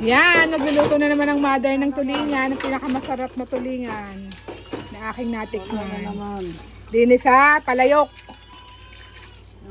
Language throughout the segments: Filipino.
Yan, nagluluto na naman ang mother ng tulingan, ang pinakamasarap na tulingan na aking natikman. Dini sa palayok.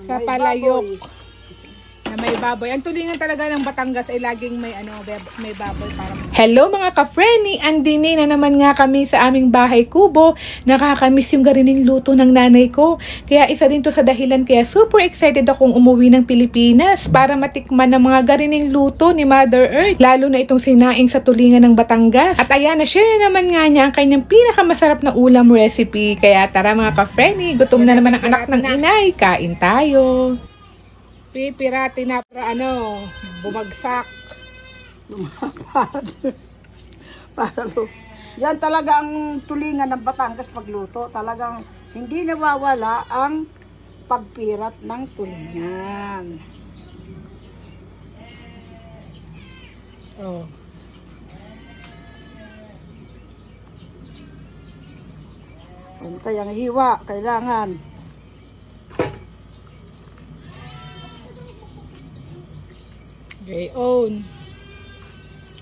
Sa palayok. Na may baboy. Ang tulingan talaga ng Batangas ay laging may may baboy para. Hello mga ka-Frenny! Andini na naman nga kami sa aming bahay kubo. Nakakamiss yung garining luto ng nanay ko. Kaya isa din to sa dahilan kaya super excited akong umuwi ng Pilipinas para matikman ng mga garining luto ni Mother Earth. Lalo na itong sinaing sa tulingan ng Batangas. At ayan, na-share na naman nga niya ang kanyang pinakamasarap na ulam recipe. Kaya tara mga ka-Frenny, gutom na naman ang anak ng inay. Kain tayo! Pipirati na para bumagsak. Yan talaga ang tulingan ng Batangas pagluto. Talagang hindi nawawala ang pagpirat ng tulingan. Oh. Puntay ang hiwa, kailangan. Gayon.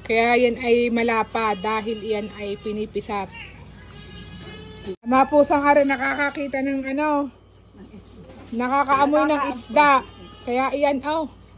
Kaya yan ay malapa dahil yan ay pinipisat. Mga pusang ari nakakakita ng nakakaamoy ng isda. Kaya iyan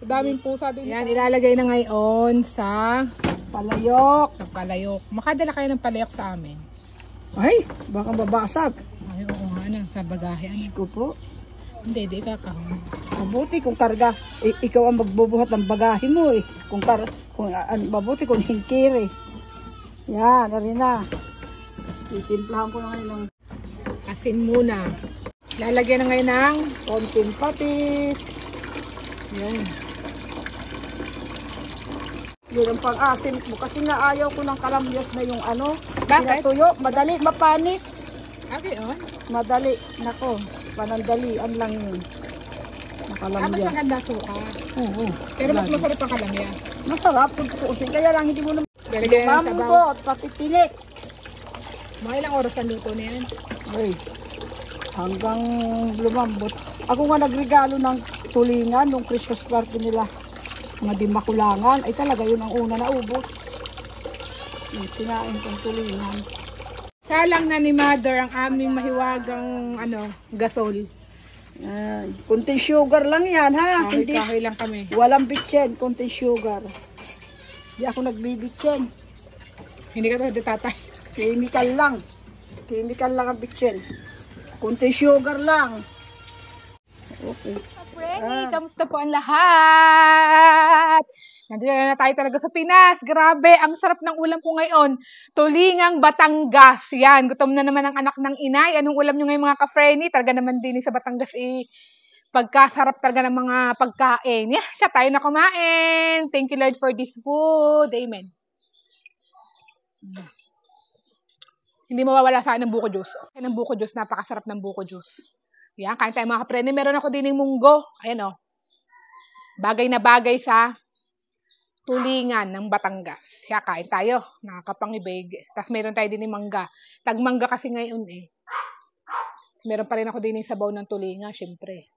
daming pusa din. Yan ilalagay na ngayon sa palayok. Sa palayok. Makadala kayo ng palayok sa amin. Ay, baka babasag. Ay, oo nga sa bagahe. Ko po. Hindi kakahon. Mabuti kung karga, ikaw ang magbubuhat ng bagahe mo eh. Mabuti kung hingkiri. Yan, rin na. Titimplahan ko na ngayon ng asin muna. Lalagyan na ngayon ng konting patis. Yan. Yun ang pang-asin mo. Kasi nga ayaw ko ng kalamyas na yung Bakit? pinatuyo. Madali, mapanis. Okay, Madali. Nako, panandalian lang yun. Mas maganda suka. Oo. Pero mas masarap ang kalamya. Masarap kung tutuusin. Kaya lang hindi mo naman mamugot, pati tinik. Mga ilang oras ang luto na yan? Ay, hanggang lumambot. Ako nga nagregalo ng tulingan nung Christmas party nila. Mga di makulangan. Ay talaga yun ang una na ubos. Yung sinain kong tulingan. Salang na ni Mother ang aming mahiwagang gasol. Kunting sugar lang yan ha. Kahoy lang kami. Walang bitchen, kunting sugar. Hindi ako nagbibitchen. Hindi ka talaga tatay. Chemical lang. Chemical lang ang bitchen. Kunting sugar lang. Okay. Frenny, kamusta po ang lahat? Nandiyan na tayo talaga sa Pinas. Grabe, ang sarap ng ulam ko ngayon. Tulingang Batangas. Yan, gutom na naman ang anak ng inay. Anong ulam nyo ngayon mga ka-Frenny? Talaga naman din sa Batangas pagkasarap talaga ng mga pagkain. Yeah, siya tayo na kumain. Thank you Lord for this food. Amen. Hindi mawawala sa akin ng buko juice. Ng buko juice, napakasarap ng buko juice. Yan, kain tayo mga ka-Frenny. Meron ako din ng munggo. Ayan bagay na bagay sa tulingan ng Batangas. Kaya kain tayo. Nakakapangibig. Tapos meron tayo din ng mangga. Tagmangga kasi ngayon Meron pa rin ako din ng sabaw ng tulingan, syempre.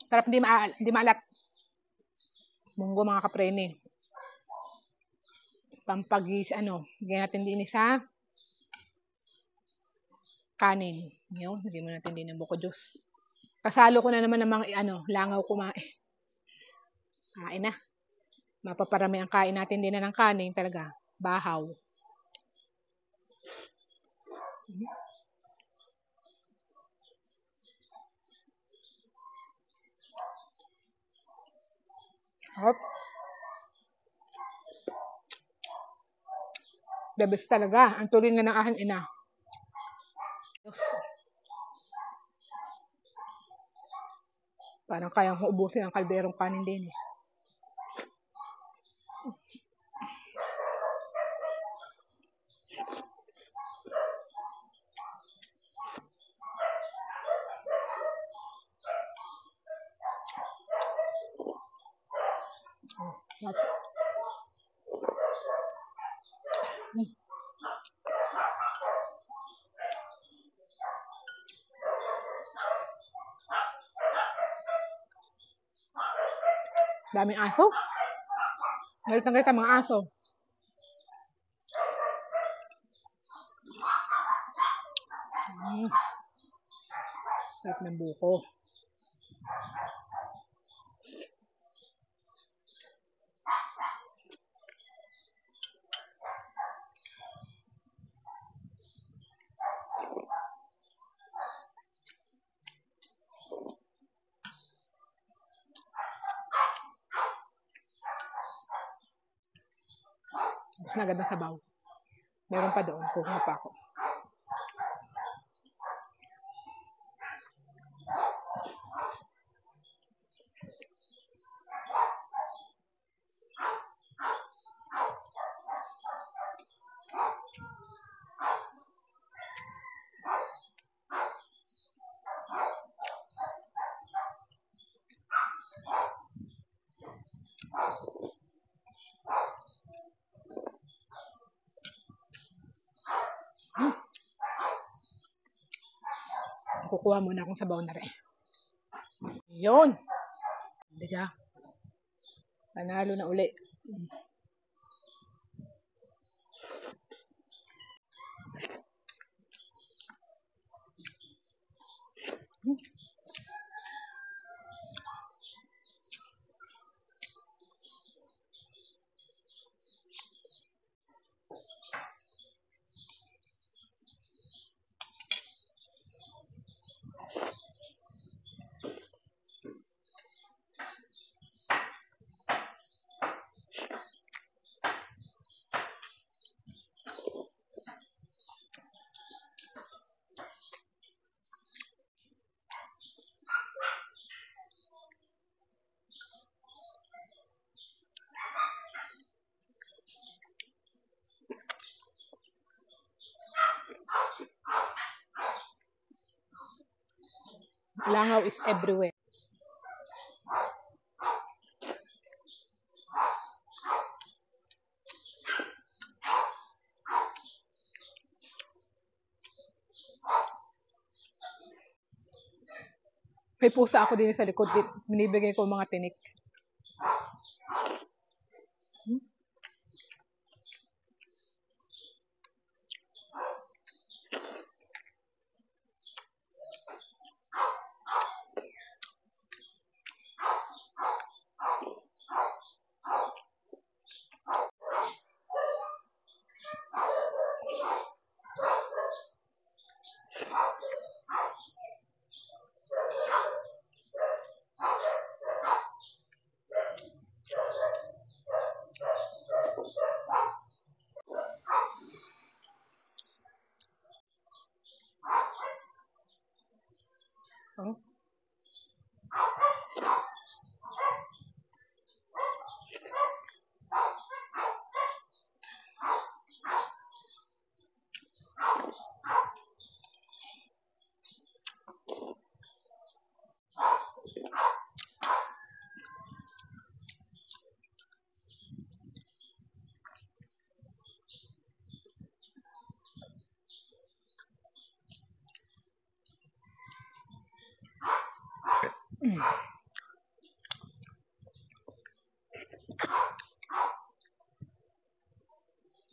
Sarap, hindi maalat. Munggo mga ka-Frenny. Pampagis, lagyan natin din sa kanin. Yun, lagyan mo natin din ng buko juice. Kasalo ko na naman ng mga langaw kumain. Kain na. Mapaparami ang kain natin din na ng kanin talaga. Bahaw. Hop. The best talaga. Ang tulingan ng aking ina. Parang kayang ubusin ang kalderong kanin din. Daming aso. Galit na galit ang mga aso. Sarap ng buko. Mas na agad ng sabaw. Meron pa doon. Kukuha pa ako. Kukuha muna akong sabaw na rin. Yun. Hindi ka. Panalo na uli. Langaw is everywhere. May pusa ako din sa likod. Binibigay ko mga tinik. Oh.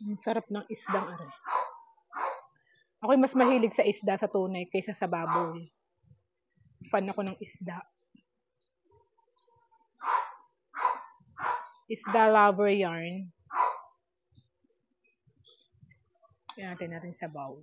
Ang sarap ng isdang are. Ako'y mas mahilig sa isda sa tunay kaysa sa baboy. Fan ako ng isda. Isda lover yarn. Yan natin na rin sa bowl.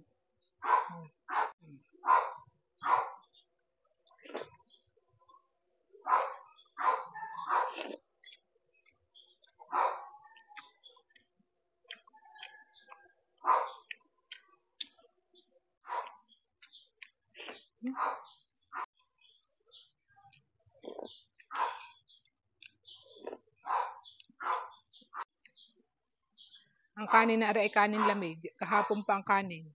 Ang kanin na ay kanin lamig. Kahapon pa ang kanin.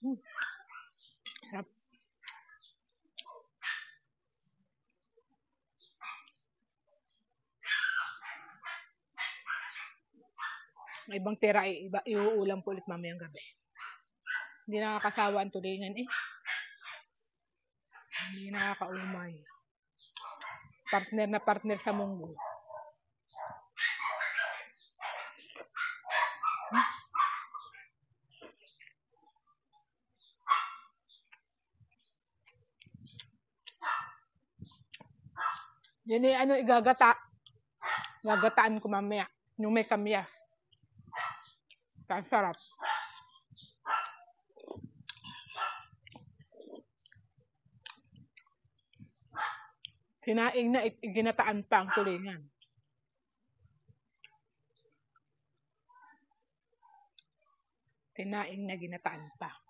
Sarap. May ibang tira iba, iuulam ko ulit mamayang gabi. Hindi nakakasawa ang tulingan eh. Hindi nakakaumay. Partner na partner sa munggo. Yan eh, ano, gagataan ko mamaya. Yung may kamyas. Ang sarap. Sinaing na, ginataan pa ang tulingan. Sinaing na ginataan pa.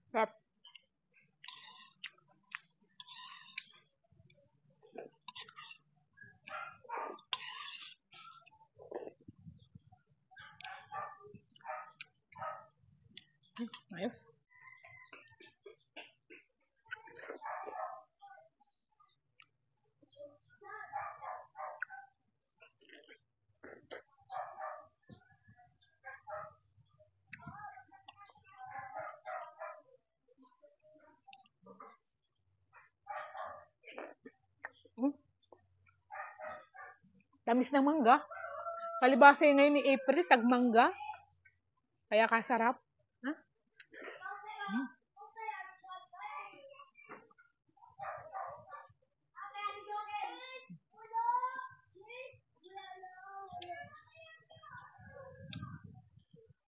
Sarap. Ayos. Tamis ng mangga. Palibasa ngayon ni April, tagmangga. Kaya kasarap. Ha?